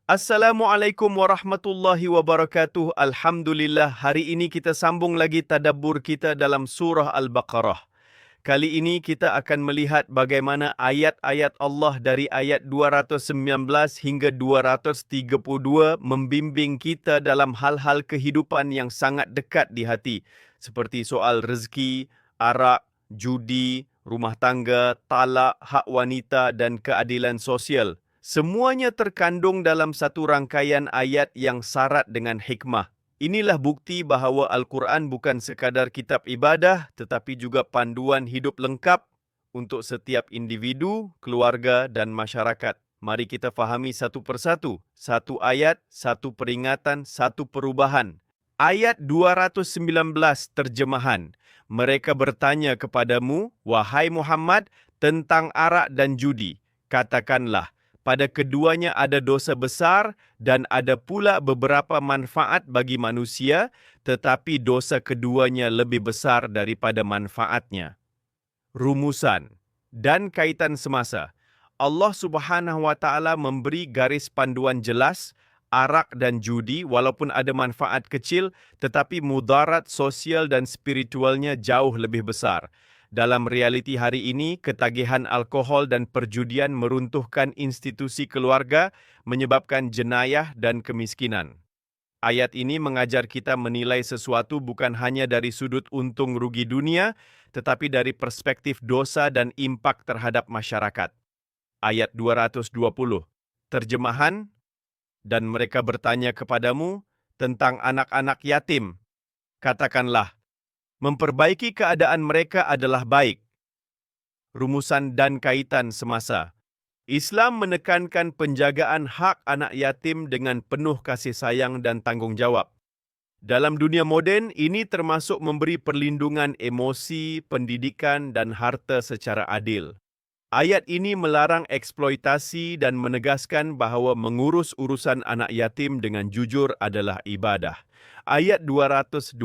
Assalamualaikum warahmatullahi wabarakatuh. Alhamdulillah, hari ini kita sambung lagi tadabbur kita dalam surah Al-Baqarah. Kali ini kita akan melihat bagaimana ayat-ayat Allah dari ayat 219 hingga 232 membimbing kita dalam hal-hal kehidupan yang sangat dekat di hati, seperti soal rezeki, arak, judi, rumah tangga, talak, hak wanita dan keadilan sosial. Semuanya terkandung dalam satu rangkaian ayat yang syarat dengan hikmah. Inilah bukti bahawa Al-Quran bukan sekadar kitab ibadah, tetapi juga panduan hidup lengkap untuk setiap individu, keluarga dan masyarakat. Mari kita fahami satu persatu. Satu ayat, satu peringatan, satu perubahan. Ayat 219 terjemahan. Mereka bertanya kepadamu, wahai Muhammad, tentang arak dan judi. Katakanlah, pada keduanya ada dosa besar dan ada pula beberapa manfaat bagi manusia, tetapi dosa keduanya lebih besar daripada manfaatnya. Rumusan dan kaitan semasa. Allah Subhanahu wa taala memberi garis panduan jelas, arak dan judi walaupun ada manfaat kecil, tetapi mudarat sosial dan spiritualnya jauh lebih besar. Dalam realiti hari ini, ketagihan alkohol dan perjudian meruntuhkan institusi keluarga, menyebabkan jenayah dan kemiskinan. Ayat ini mengajar kita menilai sesuatu bukan hanya dari sudut untung rugi dunia, tetapi dari perspektif dosa dan impak terhadap masyarakat. Ayat 220. Terjemahan, dan mereka bertanya kepadamu tentang anak-anak yatim. Katakanlah, memperbaiki keadaan mereka adalah baik. Rumusan dan kaitan semasa. Islam menekankan penjagaan hak anak yatim dengan penuh kasih sayang dan tanggungjawab. Dalam dunia moden, ini termasuk memberi perlindungan emosi, pendidikan dan harta secara adil. Ayat ini melarang eksploitasi dan menegaskan bahawa mengurus urusan anak yatim dengan jujur adalah ibadah. Ayat 221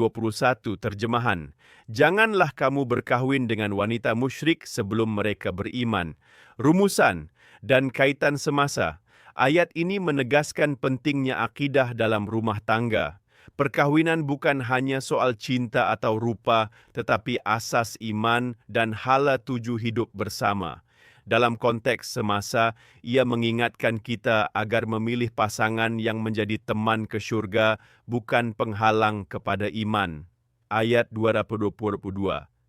terjemahan. Janganlah kamu berkahwin dengan wanita musyrik sebelum mereka beriman. Rumusan dan kaitan semasa. Ayat ini menegaskan pentingnya akidah dalam rumah tangga. Perkahwinan bukan hanya soal cinta atau rupa, tetapi asas iman dan hala tuju hidup bersama. Dalam konteks semasa, ia mengingatkan kita agar memilih pasangan yang menjadi teman ke syurga, bukan penghalang kepada iman. Ayat 222.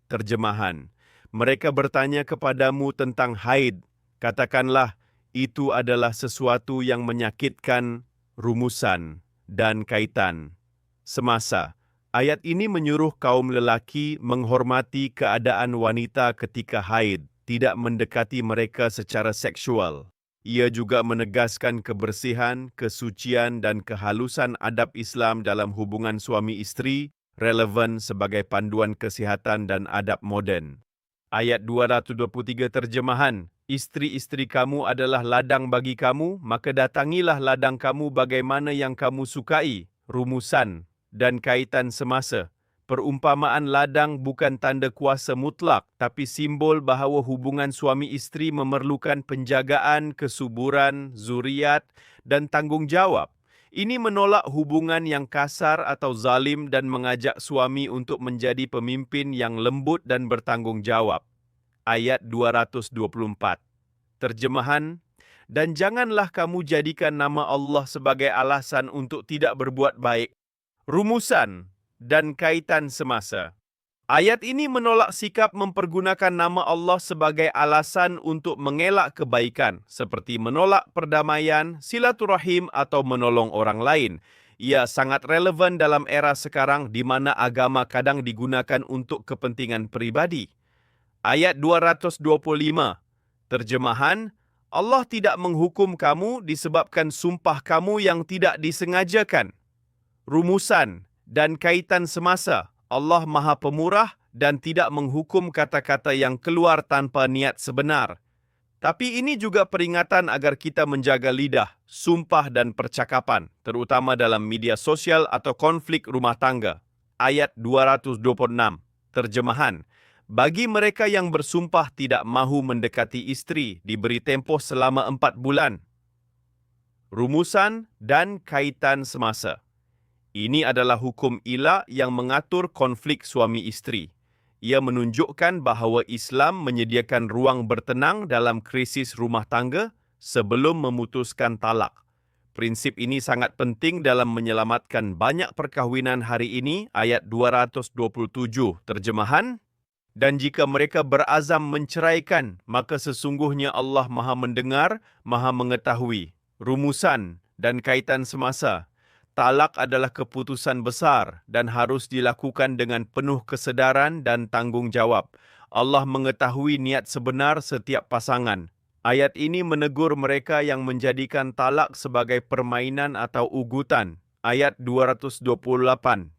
Terjemahan. Mereka bertanya kepadamu tentang haid. Katakanlah, itu adalah sesuatu yang menyakitkan. Rumusan dan kaitan semasa. Ayat ini menyuruh kaum lelaki menghormati keadaan wanita ketika haid, tidak mendekati mereka secara seksual. Ia juga menegaskan kebersihan, kesucian dan kehalusan adab Islam dalam hubungan suami isteri, relevan sebagai panduan kesihatan dan adab moden. Ayat 223 terjemahan. Isteri-isteri kamu adalah ladang bagi kamu, maka datangilah ladang kamu bagaimana yang kamu sukai. Rumusan dan kaitan semasa. Perumpamaan ladang bukan tanda kuasa mutlak, tapi simbol bahawa hubungan suami isteri memerlukan penjagaan, kesuburan, zuriat, dan tanggungjawab. Ini menolak hubungan yang kasar atau zalim dan mengajak suami untuk menjadi pemimpin yang lembut dan bertanggungjawab. Ayat 224. Terjemahan, dan janganlah kamu jadikan nama Allah sebagai alasan untuk tidak berbuat baik. Rumusan dan kaitan semasa. Ayat ini menolak sikap mempergunakan nama Allah sebagai alasan untuk mengelak kebaikan, seperti menolak perdamaian, silaturahim atau menolong orang lain. Ia sangat relevan dalam era sekarang di mana agama kadang digunakan untuk kepentingan pribadi. Ayat 225. Terjemahan, Allah tidak menghukum kamu disebabkan sumpah kamu yang tidak disengajakan. Rumusan dan kaitan semasa. Allah Maha Pemurah dan tidak menghukum kata-kata yang keluar tanpa niat sebenar. Tapi ini juga peringatan agar kita menjaga lidah, sumpah dan percakapan, terutama dalam media sosial atau konflik rumah tangga. Ayat 226. Terjemahan. Bagi mereka yang bersumpah tidak mahu mendekati isteri, diberi tempoh selama 4 bulan. Rumusan dan kaitan semasa. Ini adalah hukum ilah yang mengatur konflik suami isteri. Ia menunjukkan bahawa Islam menyediakan ruang bertenang dalam krisis rumah tangga sebelum memutuskan talak. Prinsip ini sangat penting dalam menyelamatkan banyak perkahwinan hari ini, ayat 227 terjemahan. Dan jika mereka berazam menceraikan, maka sesungguhnya Allah Maha mendengar, Maha mengetahui. Rumusan dan kaitan semasa. Talak adalah keputusan besar dan harus dilakukan dengan penuh kesedaran dan tanggungjawab. Allah mengetahui niat sebenar setiap pasangan. Ayat ini menegur mereka yang menjadikan talak sebagai permainan atau ugutan. Ayat 228,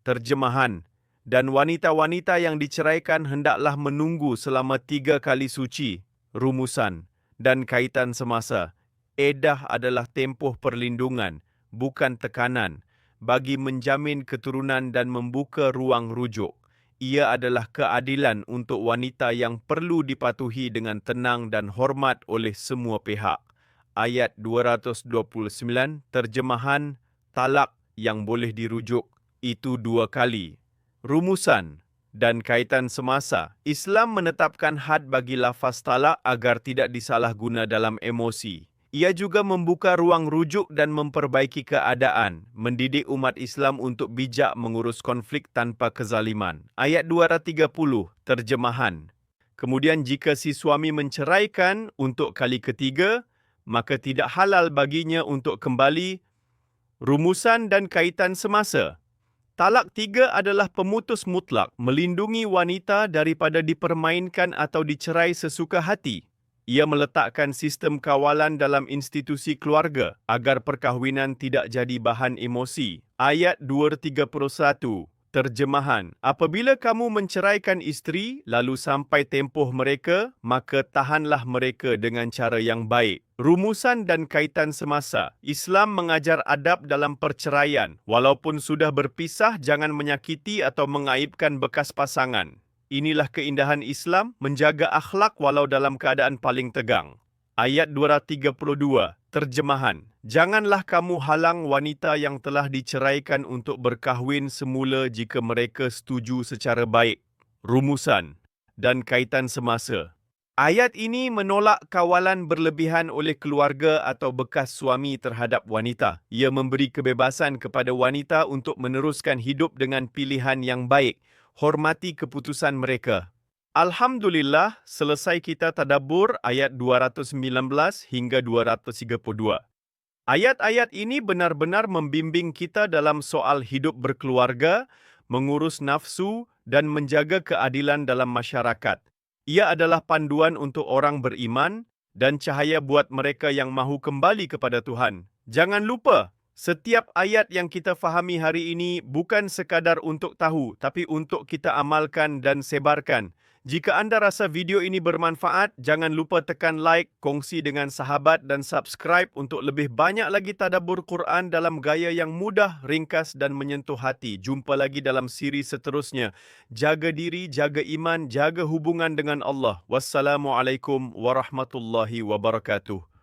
terjemahan. Dan wanita-wanita yang diceraikan hendaklah menunggu selama 3 kali suci. Rumusan dan kaitan semasa. Edah adalah tempoh perlindungan, bukan tekanan, bagi menjamin keturunan dan membuka ruang rujuk. Ia adalah keadilan untuk wanita yang perlu dipatuhi dengan tenang dan hormat oleh semua pihak. Ayat 229, terjemahan, talak yang boleh dirujuk itu 2 kali. Rumusan dan kaitan semasa. Islam menetapkan had bagi lafaz talak agar tidak disalahguna dalam emosi. Ia juga membuka ruang rujuk dan memperbaiki keadaan, mendidik umat Islam untuk bijak mengurus konflik tanpa kezaliman. Ayat 230, terjemahan. Kemudian jika si suami menceraikan untuk kali ketiga, maka tidak halal baginya untuk kembali. Rumusan dan kaitan semasa. Talak 3 adalah pemutus mutlak, melindungi wanita daripada dipermainkan atau dicerai sesuka hati. Ia meletakkan sistem kawalan dalam institusi keluarga agar perkahwinan tidak jadi bahan emosi. Ayat 231, terjemahan. Apabila kamu menceraikan isteri, lalu sampai tempoh mereka, maka tahanlah mereka dengan cara yang baik. Rumusan dan kaitan semasa. Islam mengajar adab dalam perceraian. Walaupun sudah berpisah, jangan menyakiti atau mengaibkan bekas pasangan. Inilah keindahan Islam, menjaga akhlak walau dalam keadaan paling tegang. Ayat 232, terjemahan. Janganlah kamu halang wanita yang telah diceraikan untuk berkahwin semula jika mereka setuju secara baik. Rumusan dan kaitan semasa. Ayat ini menolak kawalan berlebihan oleh keluarga atau bekas suami terhadap wanita. Ia memberi kebebasan kepada wanita untuk meneruskan hidup dengan pilihan yang baik. Hormati keputusan mereka. Alhamdulillah, selesai kita tadabbur ayat 219 hingga 232. Ayat-ayat ini benar-benar membimbing kita dalam soal hidup berkeluarga, mengurus nafsu, dan menjaga keadilan dalam masyarakat. Ia adalah panduan untuk orang beriman dan cahaya buat mereka yang mahu kembali kepada Tuhan. Jangan lupa, setiap ayat yang kita fahami hari ini bukan sekadar untuk tahu, tapi untuk kita amalkan dan sebarkan. Jika anda rasa video ini bermanfaat, jangan lupa tekan like, kongsi dengan sahabat dan subscribe untuk lebih banyak lagi tadabbur Quran dalam gaya yang mudah, ringkas dan menyentuh hati. Jumpa lagi dalam siri seterusnya. Jaga diri, jaga iman, jaga hubungan dengan Allah. Wassalamualaikum warahmatullahi wabarakatuh.